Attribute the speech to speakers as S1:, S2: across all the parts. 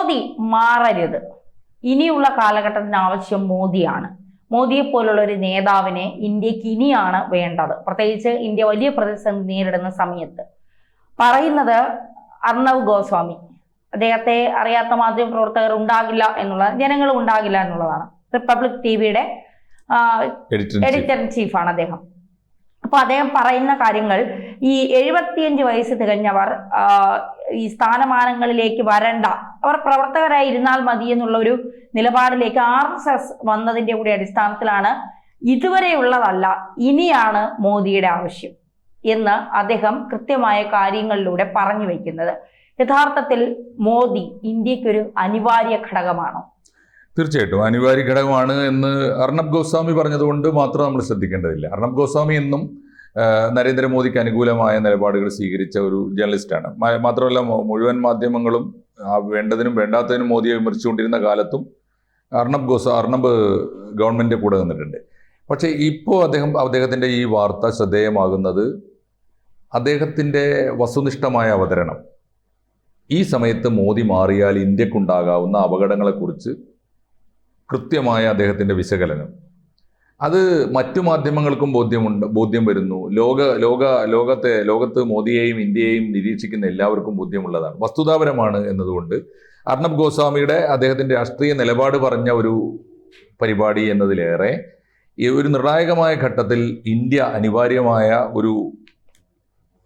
S1: മോദി മാറരുത്. ഇനിയുള്ള കാലഘട്ടത്തിന് ആവശ്യം മോദിയാണ്. മോദിയെ പോലുള്ള ഒരു നേതാവിനെ ഇന്ത്യക്ക് ഇനിയാണ് വേണ്ടത്. പ്രത്യേകിച്ച് ഇന്ത്യ വലിയ പ്രതിസന്ധി നേരിടുന്ന സമയത്ത്. പറയുന്നത് അർണവ് ഗോസ്വാമി. അദ്ദേഹത്തെ അറിയാത്ത മാധ്യമ പ്രവർത്തകർ ഉണ്ടാകില്ല എന്നുള്ളത്, ജനങ്ങൾ ഉണ്ടാകില്ല എന്നുള്ളതാണ്. റിപ്പബ്ലിക് ടിവിയുടെ എഡിറ്റർ ഇൻ ചീഫാണ് അദ്ദേഹം. അപ്പൊ അദ്ദേഹം പറയുന്ന കാര്യങ്ങൾ, ഈ 75 വയസ്സ് തികഞ്ഞവർ ഈ സ്ഥാനമാനങ്ങളിലേക്ക് വരണ്ട, അവർ പ്രവർത്തകരായി ഇരുന്നാൽ മതി എന്നുള്ള ഒരു നിലപാടിലേക്ക് RSS വന്നതിന്റെ കൂടി അടിസ്ഥാനത്തിലാണ് ഇതുവരെയുള്ളതല്ല, ഇനിയാണ് മോദിയുടെ ആവശ്യം എന്ന് അദ്ദേഹം കൃത്യമായ കാര്യങ്ങളിലൂടെ പറഞ്ഞു വയ്ക്കുന്നത്. യഥാർത്ഥത്തിൽ മോദി ഇന്ത്യക്കൊരു അനിവാര്യ ഘടകമാണോ?
S2: തീർച്ചയായിട്ടും അനിവാര്യ ഘടകമാണ് എന്ന് അർണബ് ഗോസ്വാമി പറഞ്ഞതുകൊണ്ട് മാത്രം നമ്മൾ ശ്രദ്ധിക്കേണ്ടതില്ല. അർണബ് ഗോസ്വാമി എന്നും നരേന്ദ്രമോദിക്ക് അനുകൂലമായ നിലപാടുകൾ സ്വീകരിച്ച ഒരു ജേർണലിസ്റ്റാണ്. മാത്രമല്ല മുഴുവൻ മാധ്യമങ്ങളും വേണ്ടതിനും വേണ്ടാത്തതിനും മോദിയെ വിമർശിച്ചുകൊണ്ടിരുന്ന കാലത്തും അർണബ് ഗവൺമെൻറ്റിൻ്റെ കൂടെ നിന്നിട്ടുണ്ട്. പക്ഷേ ഇപ്പോൾ അദ്ദേഹത്തിൻ്റെ ഈ വാർത്ത ശ്രദ്ധേയമാകുന്നത് അദ്ദേഹത്തിൻ്റെ വസ്തുനിഷ്ഠമായ അവതരണം, ഈ സമയത്ത് മോദി മാറിയാൽ ഇന്ത്യക്കുണ്ടാകാവുന്ന അപകടങ്ങളെക്കുറിച്ച് കൃത്യമായ അദ്ദേഹത്തിൻ്റെ വിശകലനം, അത് മറ്റു മാധ്യമങ്ങൾക്കും ബോധ്യം വരുന്നു. ലോകത്ത് മോദിയെയും ഇന്ത്യയെയും നിരീക്ഷിക്കുന്ന എല്ലാവർക്കും ബോധ്യമുള്ളതാണ്, വസ്തുതാപരമാണ് എന്നതുകൊണ്ട് അർണബ് ഗോസ്വാമിയുടെ അദ്ദേഹത്തിൻ്റെ രാഷ്ട്രീയ നിലപാട് പറഞ്ഞ ഒരു പരിപാടി എന്നതിലേറെ ഈ ഒരു നിർണായകമായ ഘട്ടത്തിൽ ഇന്ത്യ അനിവാര്യമായ ഒരു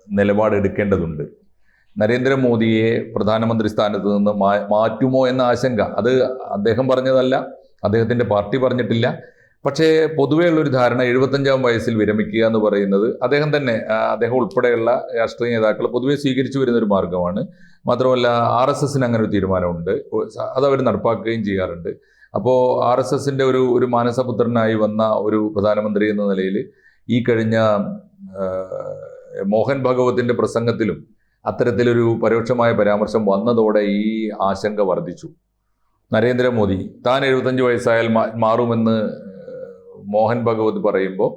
S2: നിലപാട് എടുക്കേണ്ടതുണ്ട്. നരേന്ദ്രമോദിയെ പ്രധാനമന്ത്രി സ്ഥാനത്ത് നിന്ന് മാറ്റുമോ എന്ന ആശങ്ക, അത് അദ്ദേഹം പറഞ്ഞതല്ല, അദ്ദേഹത്തിൻ്റെ പാർട്ടി പറഞ്ഞിട്ടില്ല. പക്ഷേ പൊതുവേ ഉള്ളൊരു ധാരണ 75-ാം വയസ്സിൽ വിരമിക്കുക എന്ന് പറയുന്നത് അദ്ദേഹം ഉൾപ്പെടെയുള്ള രാഷ്ട്രീയ നേതാക്കൾ പൊതുവെ സ്വീകരിച്ചു വരുന്നൊരു മാർഗമാണ്. മാത്രമല്ല RSSന് അങ്ങനെ ഒരു തീരുമാനമുണ്ട്, അതവർ നടപ്പാക്കുകയും ചെയ്യാറുണ്ട്. അപ്പോൾ RSSൻ്റെ ഒരു മാനസപുത്രനായി വന്ന ഒരു പ്രധാനമന്ത്രി എന്ന നിലയിൽ ഈ കഴിഞ്ഞ മോഹൻ ഭാഗവതിൻ്റെ പ്രസംഗത്തിലും അത്തരത്തിലൊരു പരോക്ഷമായ പരാമർശം വന്നതോടെ ഈ ആശങ്ക വർദ്ധിച്ചു. നരേന്ദ്രമോദി താൻ 75 വയസ്സായാൽ മാറുമെന്ന് മോഹൻ ഭഗവത് പറയുമ്പോൾ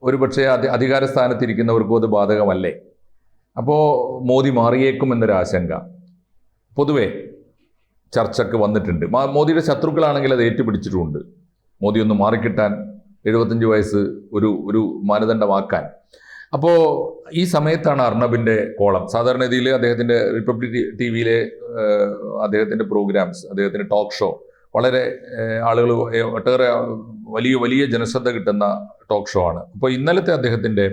S2: ഒരുപക്ഷെ അധികാര സ്ഥാനത്തിരിക്കുന്നവർക്കും അത് ബാധകമല്ലേ? അപ്പോൾ മോദി മാറിയേക്കും എന്നൊരാശങ്ക പൊതുവെ ചർച്ചയ്ക്ക് വന്നിട്ടുണ്ട്. മോദിയുടെ ശത്രുക്കളാണെങ്കിൽ അത് ഏറ്റുപിടിച്ചിട്ടുമുണ്ട്. മോദി ഒന്ന് മാറിക്കിട്ടാൻ 75 വയസ്സ് ഒരു മാനദണ്ഡമാക്കാൻ. അപ്പോൾ ഈ സമയത്താണ് അർണബിൻ്റെ കോളം. സാധാരണ രീതിയിൽ അദ്ദേഹത്തിൻ്റെ റിപ്പബ്ലിക് ടിവിയിലെ അദ്ദേഹത്തിൻ്റെ പ്രോഗ്രാംസ്, അദ്ദേഹത്തിൻ്റെ ടോക്ക് ഷോ വളരെ ആളുകൾ ഒട്ടേറെ വലിയ ജനശ്രദ്ധ കിട്ടുന്ന ടോക്ക് ഷോ ആണ്. അപ്പോൾ ഇന്നലത്തെ അദ്ദേഹത്തിൻ്റെ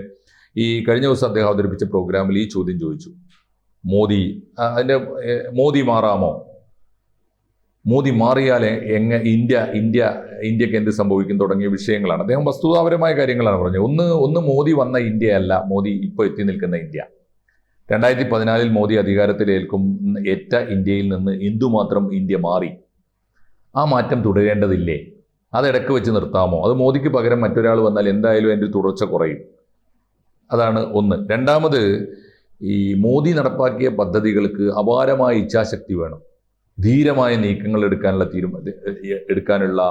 S2: കഴിഞ്ഞ ദിവസം അദ്ദേഹം അവതരിപ്പിച്ച പ്രോഗ്രാമിൽ ഈ ചോദ്യം ചോദിച്ചു, മോദി മാറാമോ? മോദി മാറിയാലേ ഇന്ത്യക്ക് എന്ത് സംഭവിക്കും തുടങ്ങിയ വിഷയങ്ങളാണ്. അദ്ദേഹം വസ്തുതാപരമായ കാര്യങ്ങളാണ് പറഞ്ഞത്. ഒന്ന് മോദി വന്ന ഇന്ത്യയല്ല, മോദി ഇപ്പോൾ എത്തി നിൽക്കുന്ന ഇന്ത്യ. 2014 മോദി ഏറ്റ ഇന്ത്യയിൽ നിന്ന് എന്തുമാത്രം ഇന്ത്യ മാറി? ആ മാറ്റം തുടരേണ്ടതില്ലേ? അതിടക്ക് വെച്ച് നിർത്താമോ? അത് മോദിക്ക് പകരം മറ്റൊരാൾ വന്നാൽ എന്തായാലും അതിൻ്റെ തുടർച്ച കുറയും. അതാണ് ഒന്ന്. രണ്ടാമത്, ഈ മോദി നടപ്പാക്കിയ പദ്ധതികൾക്ക് അപാരമായ ഇച്ഛാശക്തി വേണം, ധീരമായ നീക്കങ്ങൾ എടുക്കാനുള്ള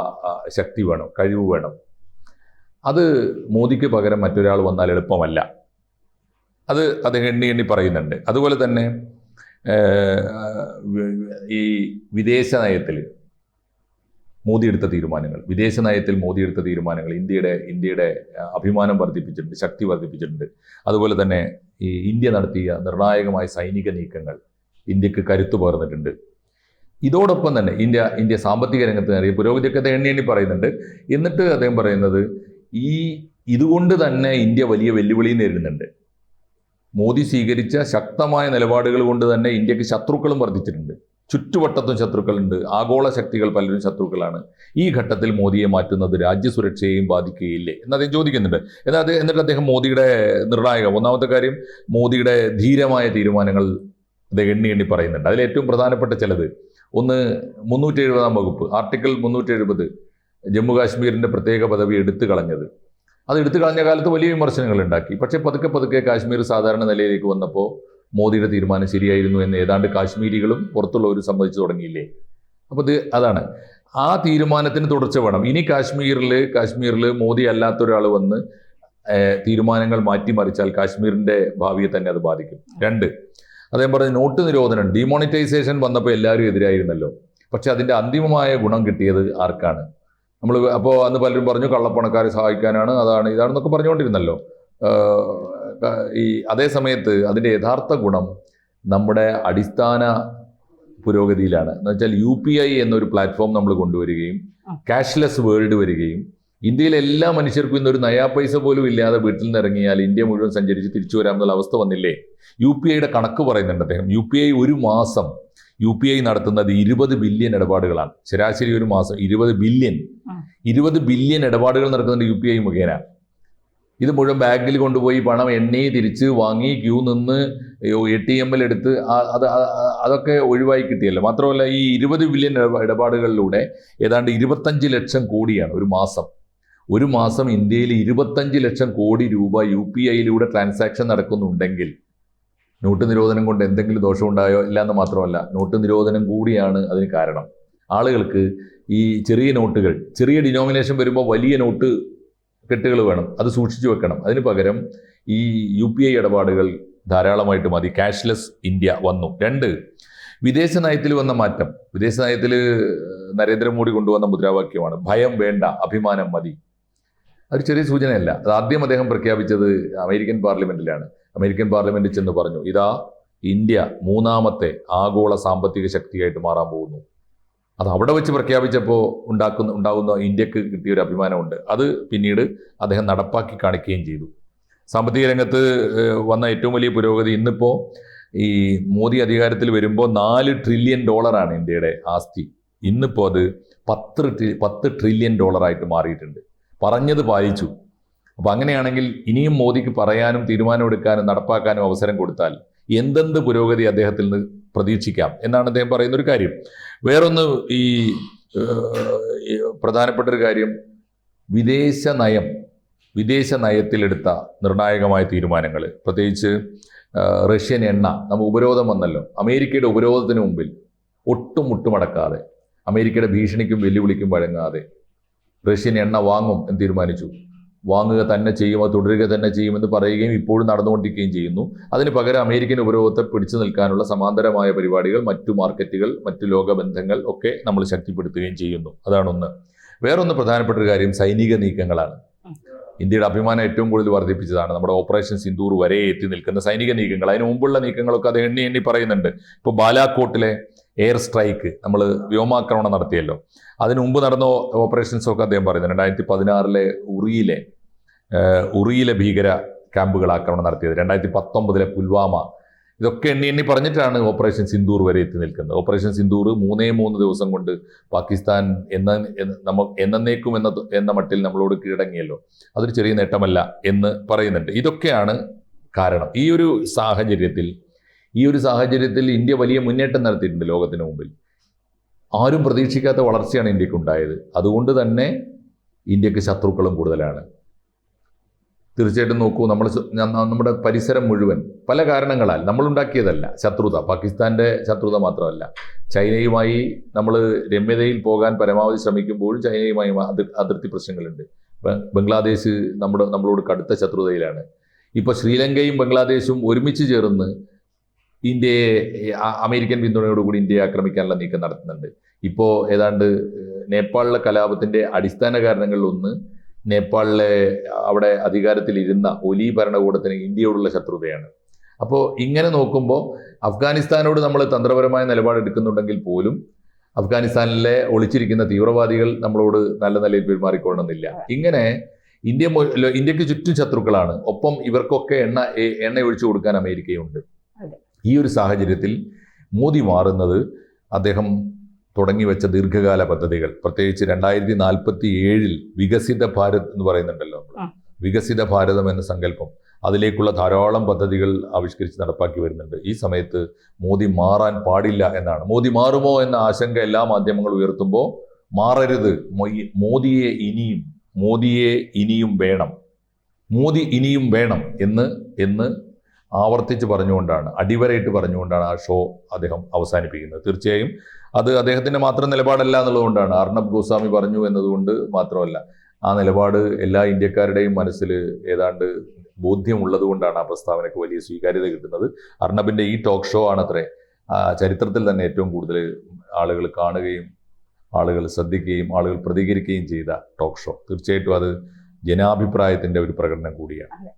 S2: ശക്തി വേണം, കഴിവ് വേണം. അത് മോദിക്ക് പകരം മറ്റൊരാൾ വന്നാൽ എളുപ്പമല്ല. അത് അദ്ദേഹം എണ്ണി പറയുന്നുണ്ട്. അതുപോലെ തന്നെ ഈ വിദേശ നയത്തിൽ മോദി എടുത്ത തീരുമാനങ്ങൾ ഇന്ത്യയുടെ അഭിമാനം വർദ്ധിപ്പിച്ചിട്ടുണ്ട്, ശക്തി വർദ്ധിപ്പിച്ചിട്ടുണ്ട്. അതുപോലെ തന്നെ ഈ ഇന്ത്യ നടത്തിയ നിർണായകമായ സൈനിക നീക്കങ്ങൾ ഇന്ത്യക്ക് കരുത്തു പകർന്നിട്ടുണ്ട്. ഇതോടൊപ്പം തന്നെ ഇന്ത്യ സാമ്പത്തിക രംഗത്ത് നേടിയ പുരോഗതിയൊക്കെ അദ്ദേഹം എണ്ണി പറയുന്നുണ്ട്. എന്നിട്ട് അദ്ദേഹം പറയുന്നത് ഇതുകൊണ്ട് തന്നെ ഇന്ത്യ വലിയ വെല്ലുവിളി നേരിടുന്നുണ്ട്. മോദി സ്വീകരിച്ച ശക്തമായ നിലപാടുകൾ കൊണ്ട് തന്നെ ഇന്ത്യക്ക് ശത്രുക്കളും വർദ്ധിച്ചിട്ടുണ്ട്. ചുറ്റുവട്ടത്തും ശത്രുക്കളുണ്ട്, ആഗോള ശക്തികൾ പലരും ശത്രുക്കളാണ്. ഈ ഘട്ടത്തിൽ മോദിയെ മാറ്റുന്നത് രാജ്യസുരക്ഷയെയും ബാധിക്കുകയില്ലേ എന്ന് അദ്ദേഹം ചോദിക്കുന്നുണ്ട്. എന്നിട്ട് അദ്ദേഹം മോദിയുടെ ഒന്നാമത്തെ കാര്യം, മോദിയുടെ ധീരമായ തീരുമാനങ്ങൾ അദ്ദേഹം എണ്ണി പറയുന്നുണ്ട്. അതിൽ ഏറ്റവും പ്രധാനപ്പെട്ട ചിലത്, ഒന്ന് 370-ാം വകുപ്പ്, ആർട്ടിക്കിൾ 370, ജമ്മു കാശ്മീരിൻ്റെ പ്രത്യേക പദവി എടുത്തു കളഞ്ഞത്. അത് എടുത്തു കളഞ്ഞ കാലത്ത് വലിയ വിമർശനങ്ങൾ ഉണ്ടാക്കി. പക്ഷേ പതുക്കെ കാശ്മീർ സാധാരണ നിലയിലേക്ക് വന്നപ്പോൾ മോദിയുടെ തീരുമാനം ശരിയായിരുന്നു എന്ന് ഏതാണ്ട് കാശ്മീരികളും പുറത്തുള്ളവരും സമ്മതിച്ചു തുടങ്ങിയില്ലേ? അപ്പോൾ അതാണ് ആ തീരുമാനത്തിന് തുടർച്ച വേണം. ഇനി കാശ്മീരിൽ മോദി അല്ലാത്ത ഒരാൾ വന്ന് തീരുമാനങ്ങൾ മാറ്റിമറിച്ചാൽ കാശ്മീരിൻ്റെ ഭാവിയെ തന്നെ അത് ബാധിക്കും. 2, അദ്ദേഹം പറഞ്ഞു നോട്ട് നിരോധനം ഡിമോണിറ്റൈസേഷൻ വന്നപ്പോൾ എല്ലാവരും എതിരായിരുന്നല്ലോ, പക്ഷെ അതിൻ്റെ അന്തിമമായ ഗുണം കിട്ടിയത് ആർക്കാണ്? നമ്മൾ അപ്പോൾ അന്ന് പലരും പറഞ്ഞു കള്ളപ്പണക്കാരെ സഹായിക്കാനാണ്, അതാണ് ഇതാണെന്നൊക്കെ പറഞ്ഞുകൊണ്ടിരുന്നല്ലോ. ഈ അതേ സമയത്ത് അതിൻ്റെ യഥാർത്ഥ ഗുണം നമ്മുടെ അടിസ്ഥാന പുരോഗതിയിലാണ്. എന്ന് വെച്ചാൽ UPI എന്നൊരു പ്ലാറ്റ്ഫോം നമ്മൾ കൊണ്ടുവരികയും ക്യാഷ്ലെസ് വേൾഡ് വരികയും ഇന്ത്യയിലെ എല്ലാ മനുഷ്യർക്കും ഇന്നൊരു നയാ പൈസ പോലും ഇല്ലാതെ വീട്ടിൽ നിന്ന് ഇറങ്ങിയാൽ ഇന്ത്യ മുഴുവൻ സഞ്ചരിച്ച് തിരിച്ചു വരാമെന്നുള്ള അവസ്ഥ വന്നില്ലേ? UPIയുടെ കണക്ക് പറയുന്നുണ്ട് അദ്ദേഹം. UPI ഒരു മാസം UPI നടത്തുന്നത് 20 ബില്യൺ ഇടപാടുകളാണ്. ശരാശരി ഒരു മാസം 20 ബില്യൺ ഇടപാടുകൾ നടക്കുന്നുണ്ട് UPI മുഖേന. ഇത് മുഴുവൻ ബാങ്കിൽ കൊണ്ടുപോയി പണം എണ്ണി തിരിച്ച് വാങ്ങി ക്യൂ നിന്ന് ATM-ൽ എടുത്ത് അതൊക്കെ ഒഴിവായി കിട്ടിയല്ലോ. മാത്രമല്ല ഈ 20 ബില്യൺ ഇടപാടുകളിലൂടെ ഏതാണ്ട് 25 ലക്ഷം കോടിയാണ് ഒരു മാസം ഇന്ത്യയിൽ 25 ലക്ഷം കോടി രൂപ UPI-യിലൂടെ ട്രാൻസാക്ഷൻ നടക്കുന്നുണ്ടെങ്കിൽ നോട്ട് നിരോധനം കൊണ്ട് എന്തെങ്കിലും ദോഷമുണ്ടായോ? ഇല്ല എന്ന് മാത്രമല്ല, നോട്ട് നിരോധനം കൂടിയാണ് അതിന് കാരണം. ആളുകൾക്ക് ഈ ചെറിയ നോട്ടുകൾ, ചെറിയ ഡിനോമിനേഷൻ വരുമ്പോൾ വലിയ നോട്ട് കെട്ടുകൾ വേണം, അത് സൂക്ഷിച്ചു വെക്കണം. അതിന് പകരം ഈ UPI ഇടപാടുകൾ ധാരാളമായിട്ട് മതി. ക്യാഷ്ലെസ് ഇന്ത്യ വന്നു. 2, വിദേശ നയത്തിൽ വന്ന മാറ്റം. വിദേശ നയത്തിൽ നരേന്ദ്രമോദി കൊണ്ടുവന്ന മുദ്രാവാക്യമാണ് ഭയം വേണ്ട, അഭിമാനം മതി. അതൊരു ചെറിയ സൂചനയല്ല. അത് ആദ്യം അദ്ദേഹം പ്രഖ്യാപിച്ചത് അമേരിക്കൻ പാർലമെന്റിലാണ്. അമേരിക്കൻ പാർലമെന്റിൽ ചെന്ന് പറഞ്ഞു, ഇതാ ഇന്ത്യ 3ാമത്തെ ആഗോള സാമ്പത്തിക ശക്തിയായിട്ട് മാറാൻ പോകുന്നു. അത് അവിടെ വെച്ച് പ്രഖ്യാപിച്ചപ്പോൾ ഉണ്ടാകുന്ന ഇന്ത്യക്ക് കിട്ടിയൊരു അഭിമാനമുണ്ട്. അത് പിന്നീട് അദ്ദേഹം നടപ്പാക്കി കാണിക്കുകയും ചെയ്തു. സാമ്പത്തിക രംഗത്ത് വന്ന ഏറ്റവും വലിയ പുരോഗതി ഇന്നിപ്പോൾ ഈ മോദി അധികാരത്തിൽ വരുമ്പോൾ $4 ട്രില്യൺ ഇന്ത്യയുടെ ആസ്തി. ഇന്നിപ്പോൾ അത് $10 ട്രില്യൺ മാറിയിട്ടുണ്ട്. പറഞ്ഞത് പാലിച്ചു. അപ്പോൾ അങ്ങനെയാണെങ്കിൽ ഇനിയും മോദിക്ക് പറയാനും തീരുമാനമെടുക്കാനും നടപ്പാക്കാനും അവസരം കൊടുത്താൽ എന്തെന്ത് പുരോഗതി അദ്ദേഹത്തിൽ നിന്ന് പ്രതീക്ഷിക്കാം എന്നാണ് അദ്ദേഹം പറയുന്നൊരു കാര്യം. വേറൊന്ന്, ഈ പ്രധാനപ്പെട്ട ഒരു കാര്യം, വിദേശ നയത്തിലെടുത്ത നിർണായകമായ തീരുമാനങ്ങൾ, പ്രത്യേകിച്ച് റഷ്യൻ എണ്ണ, നമുക്ക് ഉപരോധം വന്നല്ലോ. അമേരിക്കയുടെ ഉപരോധത്തിന് മുമ്പിൽ ഒട്ടും മുട്ടുമടക്കാതെ, അമേരിക്കയുടെ ഭീഷണിക്കും വെല്ലുവിളിക്കും വഴങ്ങാതെ റഷ്യൻ എണ്ണ വാങ്ങും എന്ന് തീരുമാനിച്ചു. വാങ്ങുക തന്നെ ചെയ്യും, അത് തുടരുക തന്നെ ചെയ്യുമെന്ന് പറയുകയും ഇപ്പോഴും നടന്നുകൊണ്ടിരിക്കുകയും ചെയ്യുന്നു. അതിന് പകരം അമേരിക്കൻ ഉപരോധത്തെ പിടിച്ചു നിൽക്കാനുള്ള സമാന്തരമായ പരിപാടികൾ, മറ്റു മാർക്കറ്റുകൾ, മറ്റു ലോകബന്ധങ്ങൾ ഒക്കെ നമ്മൾ ശക്തിപ്പെടുത്തുകയും ചെയ്യുന്നു. അതാണൊന്ന്. വേറൊന്ന് പ്രധാനപ്പെട്ട ഒരു കാര്യം സൈനിക നീക്കങ്ങളാണ്. ഇന്ത്യയുടെ അഭിമാനം ഏറ്റവും കൂടുതൽ വർദ്ധിപ്പിച്ചതാണ് നമ്മുടെ ഓപ്പറേഷൻ സിന്ദൂർ വരെ എത്തി നിൽക്കുന്ന സൈനിക നീക്കങ്ങൾ. അതിന് മുമ്പുള്ള നീക്കങ്ങളൊക്കെ അത് എണ്ണി പറയുന്നുണ്ട്. ഇപ്പോൾ ബാലാക്കോട്ടിലെ എയർ സ്ട്രൈക്ക്, നമ്മൾ വ്യോമാക്രമണം നടത്തിയല്ലോ. അതിന് മുമ്പ് നടന്ന ഓപ്പറേഷൻസൊക്കെ അദ്ദേഹം പറയുന്നത് 2016-ലെ ഉറിയിലെ ഭീകര ക്യാമ്പുകൾ ആക്രമണം നടത്തിയത്, 2019-ലെ പുൽവാമ, ഇതൊക്കെ എണ്ണി പറഞ്ഞിട്ടാണ് ഓപ്പറേഷൻ സിന്ദൂർ വരെ എത്തി നിൽക്കുന്നത്. ഓപ്പറേഷൻ സിന്ദൂർ 3 ദിവസം കൊണ്ട് പാകിസ്ഥാൻ എന്നേക്കും എന്ന മട്ടിൽ നമ്മളോട് കീഴടങ്ങിയല്ലോ. അതൊരു ചെറിയ നേട്ടമല്ല എന്ന് പറയുന്നുണ്ട്. ഇതൊക്കെയാണ് കാരണം. ഈ ഒരു സാഹചര്യത്തിൽ ഇന്ത്യ വലിയ മുന്നേറ്റം നടത്തിയിട്ടുണ്ട് ലോകത്തിന് മുമ്പിൽ. ആരും പ്രതീക്ഷിക്കാത്ത വളർച്ചയാണ് ഇന്ത്യക്കുണ്ടായത്. അതുകൊണ്ട് തന്നെ ഇന്ത്യക്ക് ശത്രുക്കളും കൂടുതലാണ്. തീർച്ചയായിട്ടും നോക്കൂ, നമ്മുടെ പരിസരം മുഴുവൻ പല കാരണങ്ങളാൽ നമ്മളുണ്ടാക്കിയതല്ല ശത്രുത. പാകിസ്ഥാൻ്റെ ശത്രുത മാത്രമല്ല, ചൈനയുമായി നമ്മൾ രമ്യതയിൽ പോകാൻ പരമാവധി ശ്രമിക്കുമ്പോഴും ചൈനയുമായി അതിർത്തി പ്രശ്നങ്ങളുണ്ട്. ബംഗ്ലാദേശ് നമ്മളോട് കടുത്ത ശത്രുതയിലാണ്. ഇപ്പോൾ ശ്രീലങ്കയും ബംഗ്ലാദേശും ഒരുമിച്ച് ചേർന്ന് ഇന്ത്യയെ, അമേരിക്കൻ പിന്തുണയോടുകൂടി ഇന്ത്യയെ ആക്രമിക്കാനുള്ള നീക്കം നടത്തുന്നുണ്ട്. ഇപ്പോൾ ഏതാണ്ട് നേപ്പാളിലെ കലാപത്തിൻ്റെ അടിസ്ഥാന കാരണങ്ങളിലൊന്ന് നേപ്പാളിലെ അവിടെ അധികാരത്തിലിരുന്ന ഒലി ഭരണകൂടത്തിന് ഇന്ത്യയോടുള്ള ശത്രുതയാണ്. അപ്പോൾ ഇങ്ങനെ നോക്കുമ്പോൾ അഫ്ഗാനിസ്ഥാനോട് നമ്മൾ തന്ത്രപരമായ നിലപാടെടുക്കുന്നുണ്ടെങ്കിൽ പോലും അഫ്ഗാനിസ്ഥാനിലെ ഒളിച്ചിരിക്കുന്ന തീവ്രവാദികൾ നമ്മളോട് നല്ല നിലയിൽ പെരുമാറിക്കൊള്ളണമെന്നില്ല. ഇങ്ങനെ ഇന്ത്യക്ക് ചുറ്റും ശത്രുക്കളാണ്. ഒപ്പം ഇവർക്കൊക്കെ എണ്ണ ഒഴിച്ചു കൊടുക്കാൻ അമേരിക്കയുണ്ട്. ഈ ഒരു സാഹചര്യത്തിൽ മോദി മാറുന്നത് അദ്ദേഹം തുടങ്ങി വെച്ച ദീർഘകാല പദ്ധതികൾ, പ്രത്യേകിച്ച് 2047 വികസിത ഭാരത് എന്ന് പറയുന്നുണ്ടല്ലോ, വികസിത ഭാരതം എന്ന സങ്കല്പം, അതിലേക്കുള്ള ധാരാളം പദ്ധതികൾ ആവിഷ്കരിച്ച് നടപ്പാക്കി വരുന്നുണ്ട്. ഈ സമയത്ത് മോദി മാറാൻ പാടില്ല എന്നാണ്. മോദി മാറുമോ എന്ന ആശങ്ക എല്ലാ മാധ്യമങ്ങളും ഉയർത്തുമ്പോൾ മാറരുത്, മോദിയെ ഇനിയും വേണം, മോദി ഇനിയും വേണം എന്ന് ആവർത്തിച്ച് പറഞ്ഞുകൊണ്ടാണ്, അടിവരയിട്ട് പറഞ്ഞുകൊണ്ടാണ് ആ ഷോ അദ്ദേഹം അവസാനിപ്പിക്കുന്നത്. തീർച്ചയായും അത് അദ്ദേഹത്തിൻ്റെ മാത്രം നിലപാടല്ല എന്നുള്ളതുകൊണ്ടാണ്, അർണബ് ഗോസ്വാമി പറഞ്ഞു എന്നതുകൊണ്ട് മാത്രമല്ല, ആ നിലപാട് എല്ലാ ഇന്ത്യക്കാരുടെയും മനസ്സിൽ ഏതാണ്ട് ബോധ്യമുള്ളത് കൊണ്ടാണ് ആ പ്രസ്താവനയ്ക്ക് വലിയ സ്വീകാര്യത കിട്ടുന്നത്. അർണബിന്റെ ഈ ടോക്ക് ഷോ ആണത്രേ ചരിത്രത്തിൽ തന്നെ ഏറ്റവും കൂടുതൽ ആളുകൾ കാണുകയും ആളുകൾ ശ്രദ്ധിക്കുകയും ആളുകൾ പ്രതികരിക്കുകയും ചെയ്ത ടോക്ക് ഷോ. തീർച്ചയായിട്ടും അത് ജനാഭിപ്രായത്തിന്റെ ഒരു പ്രകടനം കൂടിയാണ്.